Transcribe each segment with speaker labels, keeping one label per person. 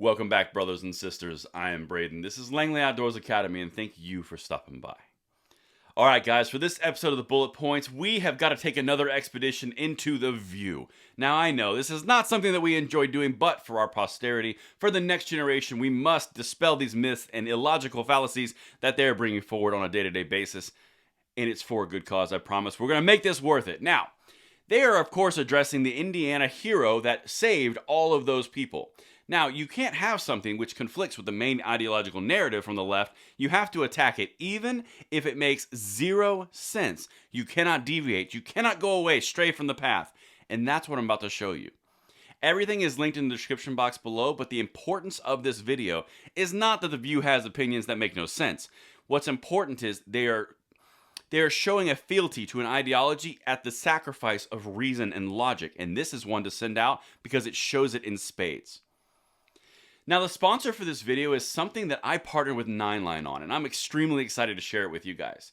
Speaker 1: Welcome back, brothers and sisters. I am Braden. This is Langley Outdoors Academy, and thank you for stopping by. All right, guys, for this episode of the Bullet Points, we have got to take another expedition into the view. Now, I know this is not something that we enjoy doing, but for our posterity, for the next generation, we must dispel these myths and illogical fallacies that they're bringing forward on a day-to-day basis. And it's for a good cause, I promise. We're going to make this worth it. Now, they are, of course, addressing the Indiana hero that saved all of those people. Now, you can't have something which conflicts with the main ideological narrative from the left. You have to attack it, even if it makes zero sense. You cannot deviate. You cannot go away, stray from the path. And that's what I'm about to show you. Everything is linked in the description box below, but the importance of this video is not that the view has opinions that make no sense. What's important is they are showing a fealty to an ideology at the sacrifice of reason and logic. And this is one to send out because it shows it in spades. Now, the sponsor for this video is something that I partnered with 9line on, and I'm extremely excited to share it with you guys.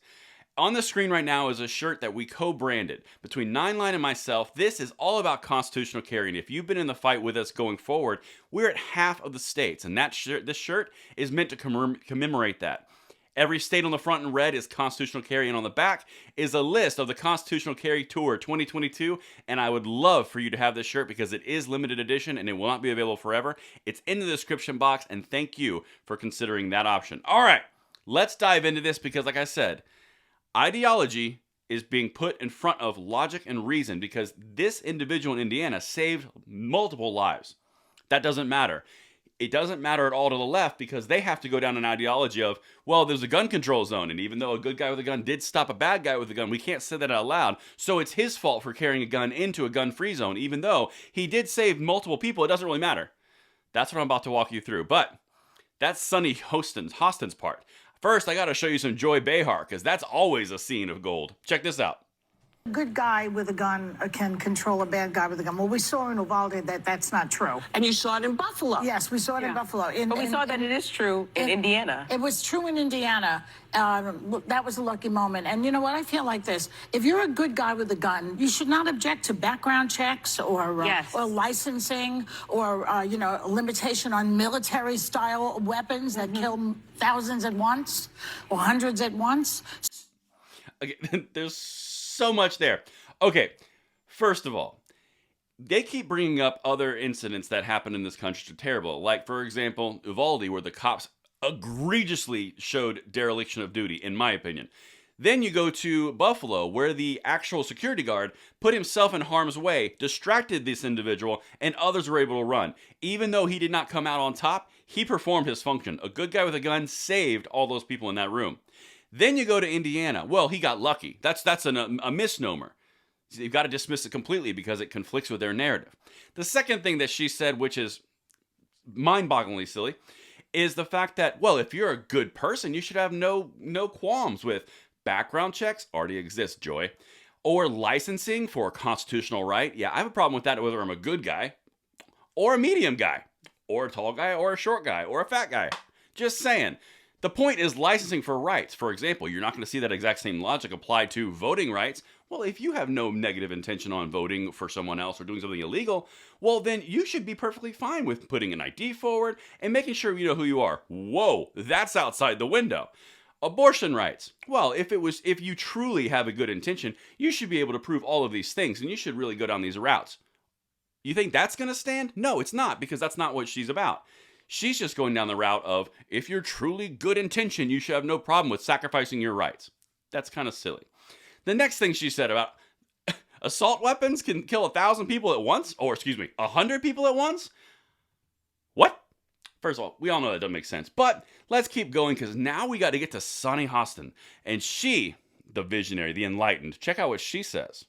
Speaker 1: On the screen right now is a shirt that we co-branded between 9line and myself. This is all about constitutional carry, and if you've been in the fight with us going forward, we're at half of the states, and this shirt is meant to commemorate that. Every state on the front in red is constitutional carry, and on the back is a list of the Constitutional Carry Tour 2022, and I would love for you to have this shirt because it is limited edition and it will not be available forever. It's in the description box, and thank you for considering that option. All right, let's dive into this because, like I said, ideology is being put in front of logic and reason because this individual in Indiana saved multiple lives. That doesn't matter. It doesn't matter at all to the left because they have to go down an ideology of, well, there's a gun control zone, and even though a good guy with a gun did stop a bad guy with a gun, we can't say that out loud, so it's his fault for carrying a gun into a gun-free zone, even though he did save multiple people. It doesn't really matter. That's what I'm about to walk you through, but that's Sonny Hostin's part. First, I gotta show you some Joy Behar, because that's always a scene of gold. Check this out.
Speaker 2: A good guy with a gun can control a bad guy with a gun. Well, we saw in Uvalde that that's not true.
Speaker 3: And you saw it in Buffalo.
Speaker 2: Yes, we saw it in Buffalo.
Speaker 4: But we saw that it is true in Indiana.
Speaker 2: It was true in Indiana. That was a lucky moment. And you know what? I feel like this. If you're a good guy with a gun, you should not object to background checks or licensing or, a limitation on military-style weapons that kill thousands at once or hundreds at once.
Speaker 1: Okay, there's so much there. Okay, first of all, they keep bringing up other incidents that happen in this country that are terrible. Like, for example, Uvalde, where the cops egregiously showed dereliction of duty, in my opinion. Then you go to Buffalo, where the actual security guard put himself in harm's way, distracted this individual, and others were able to run. Even though he did not come out on top, he performed his function. A good guy with a gun saved all those people in that room. Then you go to Indiana. Well, he got lucky. That's a misnomer. You've got to dismiss it completely because it conflicts with their narrative. The second thing that she said, which is mind-bogglingly silly, is the fact that, well, if you're a good person, you should have no qualms with background checks. Already exist, Joy. Or licensing for a constitutional right. Yeah, I have a problem with that whether I'm a good guy or a medium guy or a tall guy or a short guy or a fat guy. Just saying. The point is licensing for rights. For example, you're not going to see that exact same logic applied to voting rights. Well, if you have no negative intention on voting for someone else or doing something illegal, well, then you should be perfectly fine with putting an ID forward and making sure you know who you are. Whoa, that's outside the window. Abortion rights. Well, if you truly have a good intention, you should be able to prove all of these things, and you should really go down these routes. You think that's going to stand? No, it's not, because that's not what she's about. She's just going down the route of, if you're truly good intention, you should have no problem with sacrificing your rights. That's kind of silly. The next thing she said about assault weapons can kill 1,000 people at once, or 100 people at once? What? First of all, we all know that doesn't make sense, but let's keep going because now we got to get to Sonny Hostin. And she, the visionary, the enlightened, check out what she says.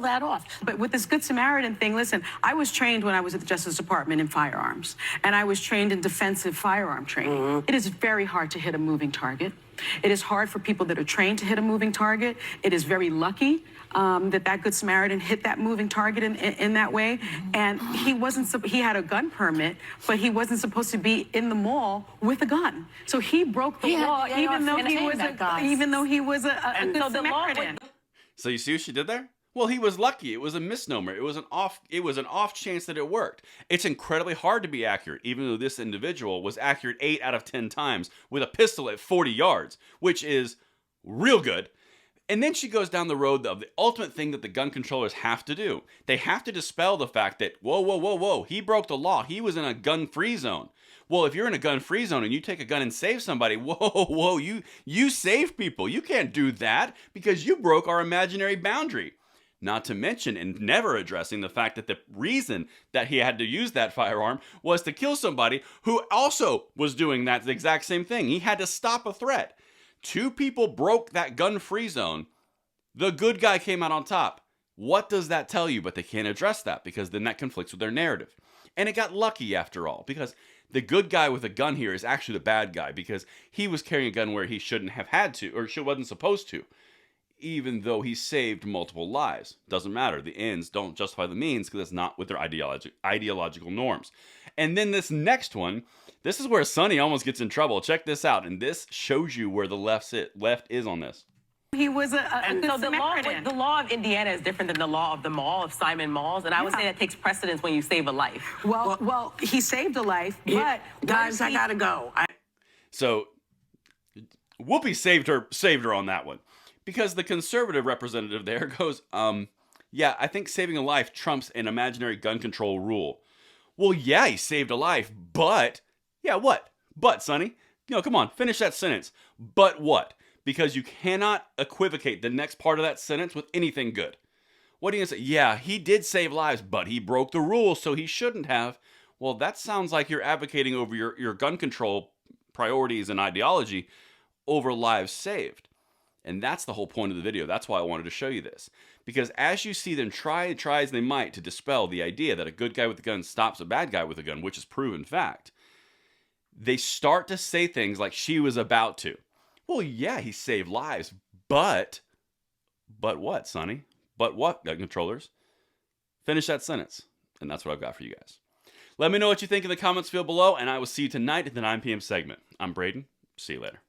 Speaker 2: That off.
Speaker 4: But with this Good Samaritan thing, listen, I was trained when I was at the Justice Department in firearms, and I was trained in defensive firearm training. It is very hard to hit a moving target. It is hard for people that are trained to hit a moving target. It is very lucky that Good Samaritan hit that moving target in that way. And he had a gun permit, but he wasn't supposed to be in the mall with a gun. So he broke the law, even though he was a Good Samaritan.
Speaker 1: So you see what she did there? Well, he was lucky. It was a misnomer. It was an off chance that it worked. It's incredibly hard to be accurate, even though this individual was accurate 8 out of 10 times with a pistol at 40 yards, which is real good. And then she goes down the road of the ultimate thing that the gun controllers have to do. They have to dispel the fact that, whoa, he broke the law. He was in a gun-free zone. Well, if you're in a gun-free zone and you take a gun and save somebody, whoa, you save people. You can't do that because you broke our imaginary boundary. Not to mention, and never addressing the fact that the reason that he had to use that firearm was to kill somebody who also was doing that exact same thing. He had to stop a threat. 2 people broke that gun-free zone. The good guy came out on top. What does that tell you? But they can't address that because then that conflicts with their narrative. And it got lucky after all, because the good guy with a gun here is actually the bad guy because he was carrying a gun where he shouldn't have had to, or wasn't supposed to, even though he saved multiple lives. Doesn't matter. The ends don't justify the means because it's not with their ideological norms. And then this next one, this is where Sonny almost gets in trouble. Check this out. And this shows you where the left is on this.
Speaker 3: He was
Speaker 5: and
Speaker 3: good
Speaker 5: so
Speaker 3: Samaritan.
Speaker 5: the law of Indiana is different than the law of the mall, of Simon Malls, and I would say that takes precedence when you save a life.
Speaker 4: Well, he saved a life, but
Speaker 3: Guys, I gotta go.
Speaker 1: So Whoopi saved her on that one. Because the conservative representative there goes, yeah, I think saving a life trumps an imaginary gun control rule. Well, yeah, he saved a life, but, yeah, what? But, Sonny, come on, finish that sentence. But what? Because you cannot equivocate the next part of that sentence with anything good. What are you going to say? Yeah, he did save lives, but he broke the rules, so he shouldn't have. Well, that sounds like you're advocating over your gun control priorities and ideology over lives saved. And that's the whole point of the video. That's why I wanted to show you this. Because as you see them try as they might to dispel the idea that a good guy with a gun stops a bad guy with a gun, which is proven fact, they start to say things like she was about to. Well, yeah, he saved lives, but what, Sonny? But what, gun controllers? Finish that sentence. And that's what I've got for you guys. Let me know what you think in the comments field below, and I will see you tonight at the 9 p.m. segment. I'm Braden. See you later.